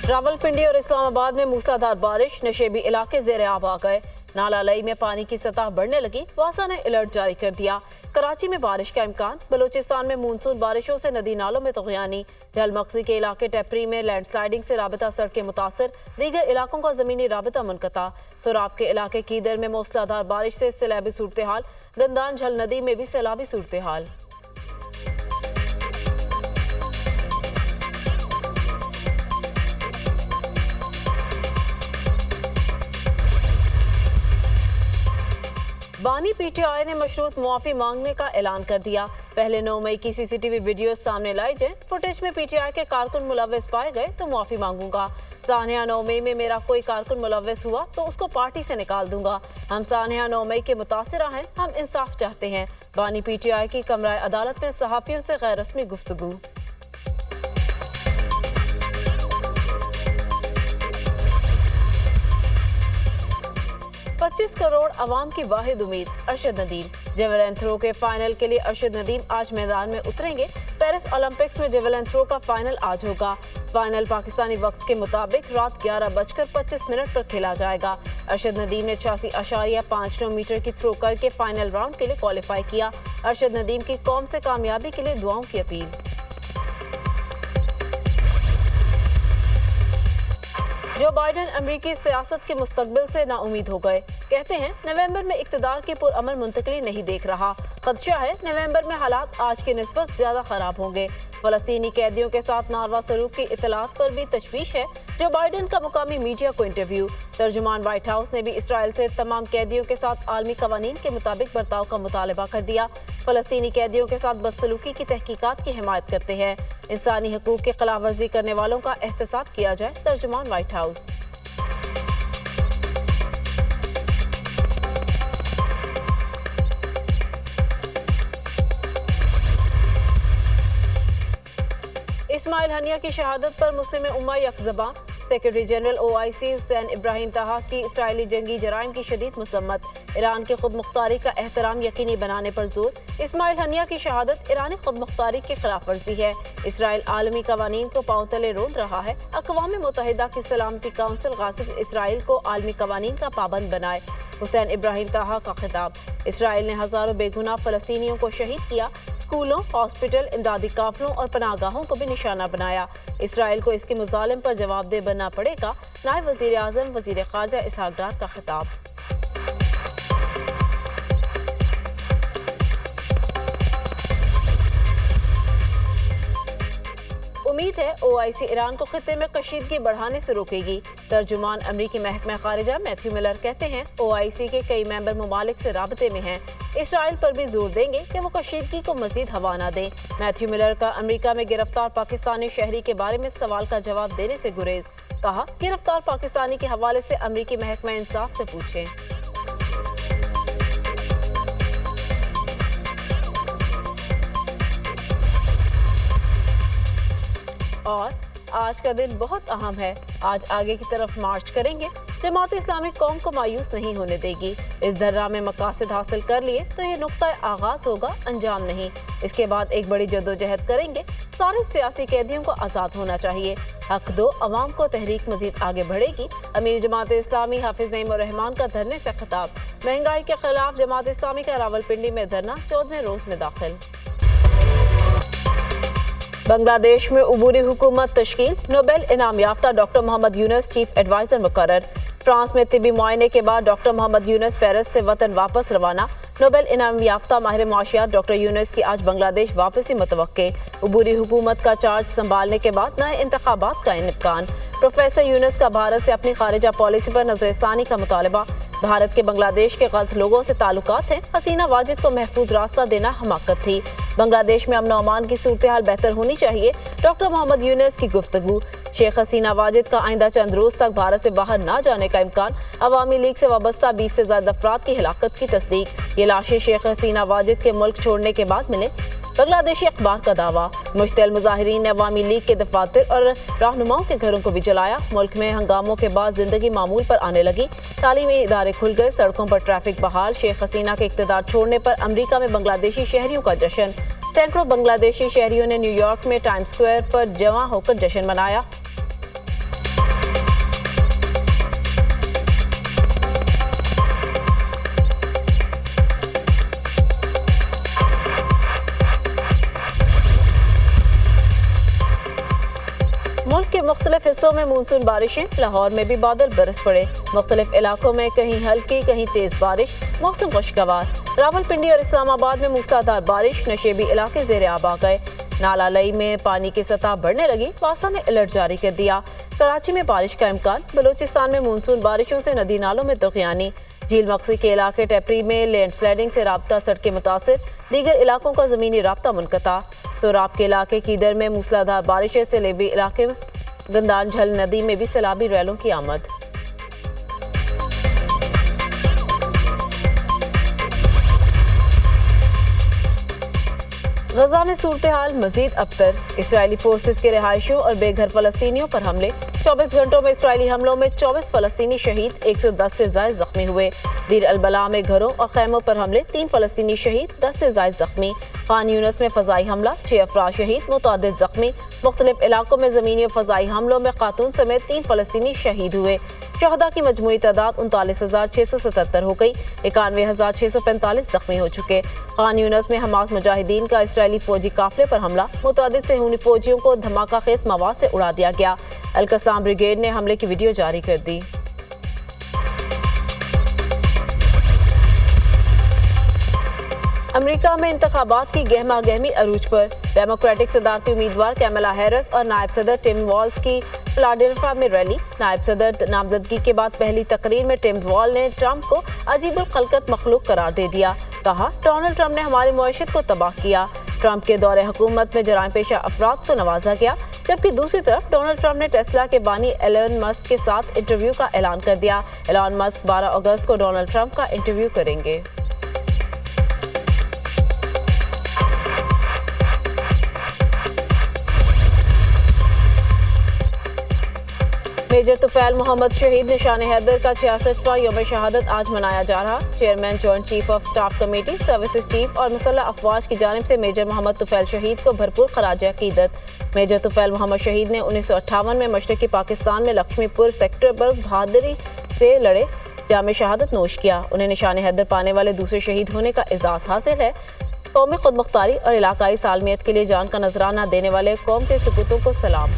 रावलपिंडी और इस्लामाबाद में मूसलाधार बारिश, नशेबी इलाके ज़ेरे आब आ गए। नाला लई में पानी की सतह बढ़ने लगी। वासा ने अलर्ट जारी कर दिया। कराची में बारिश का इम्कान। बलूचिस्तान में मानसून बारिशों से नदी नालों में तग़यानी। जलमक्सी के इलाके टेपरी में लैंडस्लाइडिंग से राबता सड़कें मुतासर, दीगर इलाकों का ज़मीनी राबता मुनक़ता। सोराब के इलाके कीदर में मूसलाधार बारिश से सैलाबी सूरत हाल। गंदान झल नदी में भी सैलाबी सूरत हाल। बानी पीटीआई ने मशरूत मुआफ़ी मांगने का ऐलान कर दिया। पहले 9 मई की सीसीटीवी वीडियो सामने लाई जाए। फुटेज में पीटीआई के कारकुन मुलव्वस पाए गए तो मुआफ़ी मांगूंगा। सानिया 9 मई में मेरा कोई कारकुन मुलव्वस हुआ तो उसको पार्टी से निकाल दूंगा। हम सानिया 9 मई के मुतासिरा हैं। हम इंसाफ चाहते हैं। बानी पीटीआई की कमरा अदालत में सहाफ़ियों से गैर रस्मी गुफ्तगू। $25 करोड़ अवाम की वाहिद उम्मीद, अरशद नदीम। जेवलिन थ्रो के फाइनल के लिए अरशद नदीम आज मैदान में उतरेंगे। पेरिस ओलंपिक्स में जेवलिन थ्रो का फाइनल आज होगा। फाइनल पाकिस्तानी वक्त के मुताबिक रात 11:25 पर खेला जाएगा। अरशद नदीम ने 86.59 मीटर की थ्रो करके फाइनल राउंड के लिए क्वालिफाई किया। अरशद नदीम की कौम से कामयाबी के लिए दुआओं की अपील। जो बाइडेन अमरीकी सियासत के मुस्तकबिल से नाउमीद हो गए। कहते हैं नवंबर में इक़्तिदार की पुरअमन मुंतकली नहीं देख रहा। खदशा है नवंबर में हालात आज की निस्बत ज्यादा खराब होंगे। फलस्तीनी कैदियों के साथ नारवा सलूक की इतलात पर भी तशवीश है। जो बाइडेन का मुकामी मीडिया को इंटरव्यू। तर्जुमान व्हाइट हाउस ने भी इसराइल से तमाम कैदियों के साथ आलमी कवानीन के मुताबिक बर्ताव का मुतालबा कर दिया। फलस्तीनी कैदियों के साथ बदसलूकी की तहकीकात की हिमायत करते हैं। इंसानी हकूक की खिलाफ वर्जी करने वालों का एहतसाब किया जाए। तर्जुमान व्हाइट हाउस। इस्माइल हनिया की शहादत पर मुस्लिम उम्मा यकज़बां। Secretary general OIC Hussein Ibrahim Taha की इसराइली जंगी जराइम की शदीद मुसम्मत। ईरान की खुद मुख्तारी का एहतराम यकीनी बनाने पर जोर। इस्माइल हनिया की शहादत ईरानी खुद मुख्तारी की खिलाफ वर्जी है। इसराइल आलमी कवानीन को पांव तले रोल रहा है। अक़वाम मुत्तहिदा की सलामती काउंसिल गासिब इसराइल को आलमी कवानीन का पाबंद बनाए। हुसैन इब्राहिम ताहा का खिताब। इसराइल ने हजारों बेगुनाह फलस्तीनियों को शहीद किया। स्कूलों, हॉस्पिटल, इमदादी काफिलों और पनाहगाहों को भी निशाना बनाया। इसराइल को इसके मुजालिम पर जवाबदेह बनना पड़ेगा। नायब वज़ीर आज़म वज़ीर ख़ारजा इसहाक़ डार का खिताब। उम्मीद है OIC ईरान को खित्ते में कशीदगी बढ़ाने से रोकेगी। तर्जुमान अमरीकी महकमा खारिजा मैथ्यू मिलर कहते हैं OIC के कई मेंबर ममालिक से राबते में हैं। इसराइल पर भी जोर देंगे कि वो कशीदगी को मजीद हवा न दें। मैथ्यू मिलर का अमरीका में गिरफ्तार पाकिस्तानी शहरी के बारे में सवाल का जवाब देने से गुरेज। कहा गिरफ्तार पाकिस्तानी के हवाले से अमरीकी महकमा इंसाफ से पूछें। और आज का दिन बहुत अहम है। आज आगे की तरफ मार्च करेंगे। जमात इस्लामी कौम को मायूस नहीं होने देगी। इस दर्रा में मकासद हासिल कर लिए तो ये नुक्ता आगाज होगा, अंजाम नहीं। इसके बाद एक बड़ी जद्दोजहद करेंगे। सारे सियासी कैदियों को आज़ाद होना चाहिए। हक दो अवाम को, तहरीक मजीद आगे बढ़ेगी। अमीर जमात इस्लामी हाफिज नईम उर रहमान का धरने से खिताब। महंगाई के खिलाफ जमात इस्लामी का रावलपिंडी में धरना 14वें रोज में दाखिल। बांग्लादेश में उबूरी हुकूमत तश्कील। नोबेल इनाम याफ्ता doctor Muhammad Yunus chief adviser मुकर्रर। फ्रांस में तिबी मुआयने के बाद डॉक्टर मोहम्मद यूनुस पेरिस से वतन वापस रवाना। नोबेल इनाम याफ्ता माहिर मुआशियात डॉक्टर यूनुस की आज बांग्लादेश वापसी मुतवक्के। उबूरी हुकूमत का चार्ज संभालने के बाद नए इंतखाबात का इम्कान। प्रोफेसर यूनुस का भारत से अपनी खारिजा पॉलिसी पर नजरसानी का मुतालबा। भारत के बांग्लादेश के गलत लोगों से ताल्लुकात हैं। हसीना वाजिद को महफूज रास्ता देना हमाकत थी। बांग्लादेश में अमन अमान की सूरत हाल बेहतर होनी चाहिए। डॉक्टर मोहम्मद यूनुस की गुफ्तगू। शेख हसीना वाजिद का आइंदा चंद रोज तक भारत से बाहर न जाने का इम्कान। अवामी लीग से वाबस्ता 20 से ज्यादा अफराद की हिलाकत की तस्दीक। ये लाशें शेख हसीना वाजिद के मुल्क छोड़ने के बाद मिले। बांग्लादेशी अखबार का दावा। मुश्तल मुजाहिरीन ने अवामी लीग के दफातर और रहनुमाओं के घरों को भी जलाया। मुल्क में हंगामों के बाद जिंदगी मामूल पर आने लगी। तालीमी इदारे खुल गए। सड़कों पर ट्रैफिक बहाल। शेख हसीना के इक़्तिदार छोड़ने पर अमरीका में बांग्लादेशी शहरियों का जश्न। सैकड़ों बांग्लादेशी शहरियों ने न्यूयॉर्क में टाइम्स स्क्वायर पर जमा होकर जश्न मनाया। کے مختلف حصوں میں مونسون بارشیں، لاہور میں بھی بادل برس پڑے، مختلف علاقوں میں کہیں ہلکی کہیں تیز بارش، موسم خوشگوار۔ راولپنڈی اور اسلام آباد میں موسلادھار بارش، نشیبی علاقے زیر آب آ گئے۔ نالہ لئی میں پانی کی سطح بڑھنے لگی، واسا نے الرٹ جاری کر دیا۔ کراچی میں بارش کا امکان، بلوچستان میں مونسون بارشوں سے ندی نالوں میں طغیانی۔ جھیل مقصی کے علاقے ٹیپری میں لینڈ سلائیڈنگ سے رابطہ سڑکیں متاثر، دیگر علاقوں کا زمینی رابطہ منقطع۔ سوراب کے علاقے کیدر میں موسلادھار بارشیں، سلیبی علاقے میں گندان جھل ندی میں بھی سیلابی ریلوں کی آمد۔ غزہ میں صورتحال مزید ابتر، اسرائیلی فورسز کے رہائشیوں اور بے گھر فلسطینیوں پر حملے۔ 24 گھنٹوں میں اسرائیلی حملوں میں 24 فلسطینی شہید، 110 سے زائد زخمی ہوئے۔ دیر البلاح میں گھروں اور خیموں پر حملے، 3 فلسطینی شہید، 10 سے زائد زخمی۔ خان یونس میں فضائی حملہ، 6 افراد شہید، متعدد زخمی۔ مختلف علاقوں میں زمینی و فضائی حملوں میں خاتون سمیت 3 فلسطینی شہید ہوئے۔ شہداء کی مجموعی تعداد 39,677 ہو گئی، 91,645 زخمی ہو چکے۔ خان یونس میں حماس مجاہدین کا اسرائیلی فوجی قافلے پر حملہ، متعدد صہیونی فوجیوں کو دھماکہ خیز مواد سے اڑا دیا گیا۔ القسام بریگیڈ نے حملے کی ویڈیو جاری کر دی۔ امریکہ میں انتخابات کی گہما گہمی عروج پر، ڈیموکریٹک صدارتی امیدوار کیملا ہیرس اور نائب صدر ٹم والز کی فلاڈیلفیا میں ریلی۔ نائب صدر نامزدگی کے بعد پہلی تقریر میں ٹم وال نے ٹرمپ کو عجیب الخلقت مخلوق قرار دے دیا، کہا ڈونلڈ ٹرمپ نے ہماری معیشت کو تباہ کیا۔ ٹرمپ کے دور حکومت میں جرائم پیشہ افراد کو نوازا گیا، جبکہ دوسری طرف ڈونلڈ ٹرمپ نے ٹیسلا کے بانی ایلن مسک کے ساتھ انٹرویو کا اعلان کر دیا۔ ایلن مسک 12 اگست کو ڈونلڈ ٹرمپ کا انٹرویو کریں گے۔ میجر طفیل محمد شہید نشان حیدر کا 66واں یوم شہادت آج منایا جا رہا۔ Chairman joint chief of staff committee services chief اور مسلح افواج کی جانب سے میجر محمد طفیل شہید کو بھرپور خراج عقیدت۔ میجر طفیل محمد شہید نے 1958 میں مشرقی پاکستان میں لکشمی پور سیکٹر پر بہادری سے لڑے، جام شہادت نوش کیا۔ انہیں نشان حیدر پانے والے دوسرے شہید ہونے کا اعزاز حاصل ہے۔ قومی خود مختاری اور علاقائی سالمیت کے لیے جان کا نذرانہ دینے والے قوم کے سپوتوں کو سلام۔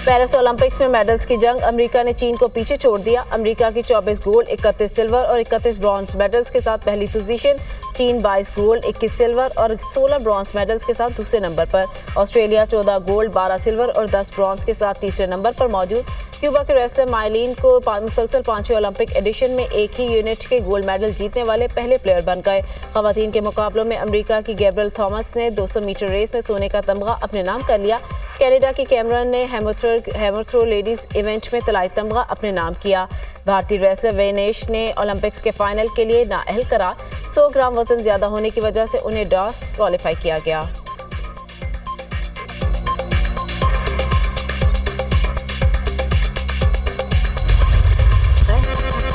پیرس اولمپکس میں میڈلز کی جنگ، امریکہ نے چین کو پیچھے چھوڑ دیا۔ امریکہ کی 24 گولڈ، 31 سلور اور 31 برونز میڈلز کے ساتھ پہلی پوزیشن۔ چین 22 گولڈ، 21 سلور اور 16 برونز میڈلز کے ساتھ دوسرے نمبر پر۔ آسٹریلیا 14 گولڈ، 12 سلور اور 10 برونز کے ساتھ تیسرے نمبر پر موجود۔ کیوبا کے ریسلر مائلین کو مسلسل 5ویں اولمپک ایڈیشن میں ایک ہی یونٹ کے گولڈ میڈل جیتنے والے پہلے پلیئر بن گئے۔ خواتین کے مقابلوں میں امریکہ کی گیبریل تھامس نے 200 میٹر ریس میں سونے کا تمغہ اپنے نام کر لیا۔ کینیڈا کی کیمرن نے ہیمر تھرو لیڈیز ایونٹ میں طلائی تمغہ اپنے نام کیا۔ بھارتی ریسلر وینیش نے اولمپکس کے فائنل کے لیے نااہل قرار، 100 گرام وزن زیادہ ہونے کی وجہ سے انہیں ڈاس کوالیفائی کیا گیا۔